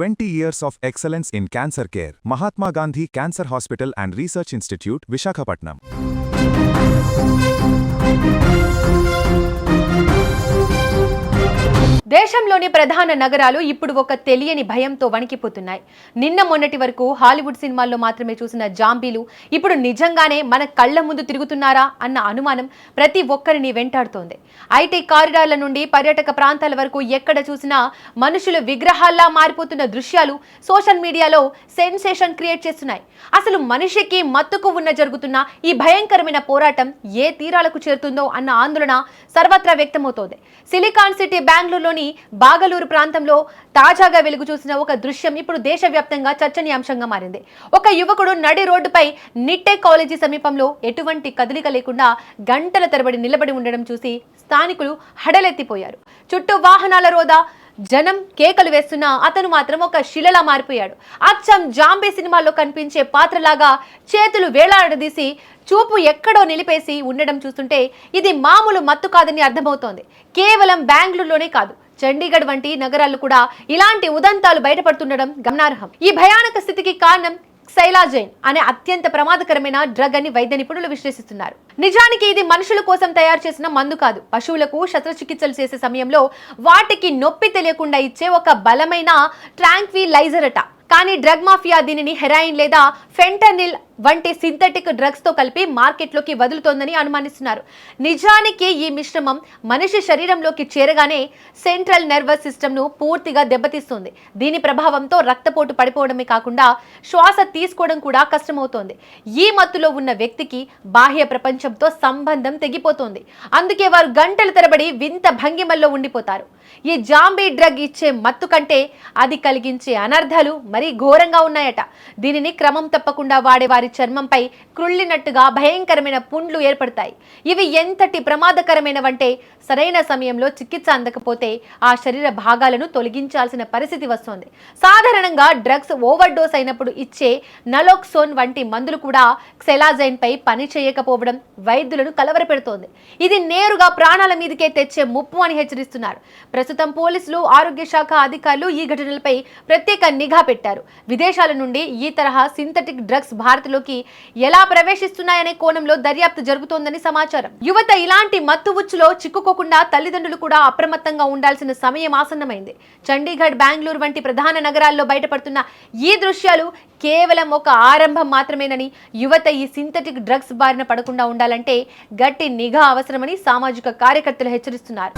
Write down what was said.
20 years of excellence in cancer care. Mahatma Gandhi Cancer Hospital and Research Institute, Visakhapatnam. దేశంలోని ప్రధాన నగరాలు ఇప్పుడు ఒక తెలియని భయంతో వణికిపోతున్నాయి. నిన్న మొన్నటి వరకు హాలీవుడ్ సినిమాల్లో మాత్రమే చూసిన జాంబీలు ఇప్పుడు నిజంగానే మన కళ్ళ ముందు తిరుగుతున్నారా అన్న అనుమానం ప్రతి ఒక్కరిని వెంటాడుతోంది. ఐటీ కారిడార్ల నుండి పర్యాటక ప్రాంతాల వరకు ఎక్కడ చూసినా మనుషులు విగ్రహాల్లా మారిపోతున్న దృశ్యాలు సోషల్ మీడియాలో సెన్సేషన్ క్రియేట్ చేస్తున్నాయి. అసలు మనిషికి మత్తుకు ఉన్న జరుగుతున్న ఈ భయంకరమైన పోరాటం ఏ తీరాలకు చేరుతుందో అన్న ఆందోళన సర్వత్రా వ్యక్తమవుతోంది. సిలికాన్ సిటీ బెంగళూరులోని బాగలూరు ప్రాంతంలో తాజాగా వెలుగు చూసిన ఒక దృశ్యం ఇప్పుడు దేశవ్యాప్తంగా చర్చనీయాంశంగా మారింది. ఒక యువకుడు నడి రోడ్డుపై నిట్టే కాలేజీ సమీపంలో ఎటువంటి కదలిక లేకుండా గంటల తరబడి నిలబడి ఉండడం చూసి స్థానికులు హడలెత్తిపోయారు. చుట్టూ వాహనాల రోదా, జనం కేకలు వేస్తున్నా అతను మాత్రం ఒక శిలలా మారిపోయాడు. అచ్చం జాంబీ సినిమాల్లో కనిపించే పాత్రలాగా చేతులు వేలాడదీసి చూపు ఎక్కడో నిలిపేసి ఉండడం చూస్తుంటే ఇది మామూలు మత్తు కాదని అర్థమవుతోంది. కేవలం బెంగళూరులోనే కాదు, చండీగఢ్ వంటి నగరాల్లో కూడా ఇలాంటి ఉదంతాలు బయటపడుతుండడం గమనార్హం. ఈ భయానక స్థితికి కారణం క్సైలాజైన్ అనే అత్యంత ప్రమాదకరమైన డ్రగ్ అని వైద్య నిపుణులు విశ్లేషిస్తున్నారు. నిజానికి ఇది మనుషుల కోసం తయారు చేసిన మందు కాదు. పశువులకు శస్త్రచికిత్సలు చేసే సమయంలో వాటికి నొప్పి తెలియకుండా ఇచ్చే ఒక బలమైన ట్రాంక్విలైజర్ అట. కానీ డ్రగ్ మాఫియా దీనిని హెరాయిన్ లేదా ఫెంటనిల్ వంటి సింథటిక్ డ్రగ్స్ తో కలిపి మార్కెట్లోకి వదులుతోందని అనుమానిస్తున్నారు. నిజానికి ఈ మిశ్రమం మనిషి శరీరంలోకి చేరగానే సెంట్రల్ నర్వస్ సిస్టమ్ ను పూర్తిగా దెబ్బతీస్తుంది. దీని ప్రభావంతో రక్తపోటు పడిపోవడమే కాకుండా శ్వాస తీసుకోవడం కూడా కష్టమవుతోంది. ఈ మత్తులో ఉన్న వ్యక్తికి బాహ్య ప్రపంచంతో సంబంధం తెగిపోతోంది. అందుకే వారు గంటల తరబడి వింత భంగిమల్లో ఉండిపోతారు. ఈ జాంబీ డ్రగ్ ఇచ్చే మత్తు కంటే అది కలిగించే అనర్థాలు మరీ ఘోరంగా ఉన్నాయట. దీనిని క్రమం తప్పకుండా వాడే వారి చర్మంపై క్రుళ్ళినట్టుగా భయంకరమైన పుండ్లు ఏర్పడతాయి. ఇవి ఎంతటి ప్రమాదకరమైనవంటే సరైన సమయంలో చికిత్స అందకపోతే ఆ శరీర భాగాలను తొలగించాల్సిన పరిస్థితి వస్తుంది. సాధారణంగా డ్రగ్స్ ఓవర్ డోస్ అయినప్పుడు ఇచ్చే నలోక్సోన్ వంటి మందులు కూడా క్సైలాజైన్ పై పని చేయకపోవడం వైద్యులను కలవరపెడుతోంది. ఇది నేరుగా ప్రాణాల మీదకే తెచ్చే ముప్పు అని హెచ్చరిస్తున్నారు. ప్రస్తుతం పోలీసులు, ఆరోగ్య శాఖ అధికారులు ఈ ఘటనలపై ప్రత్యేక నిఘా పెట్టారు. విదేశాల నుండి ఈ తరహా సింథటిక్ డ్రగ్స్ భారత్లోకి ఎలా ప్రవేశిస్తున్నాయనే కోణంలో దర్యాప్తు జరుగుతోందని సమాచారం. యువత ఇలాంటి మత్తు ఉచ్చులో చిక్కుకోకుండా తల్లిదండ్రులు కూడా అప్రమత్తంగా ఉండాల్సిన సమయం ఆసన్నమైంది. చండీగఢ్, బెంగళూరు వంటి ప్రధాన నగరాల్లో బయటపడుతున్న ఈ దృశ్యాలు కేవలం ఒక ఆరంభం మాత్రమేనని, యువత ఈ సింథటిక్ డ్రగ్స్ బారిన పడకుండా ఉండాలంటే గట్టి నిఘా అవసరమని సామాజిక కార్యకర్తలు హెచ్చరిస్తున్నారు.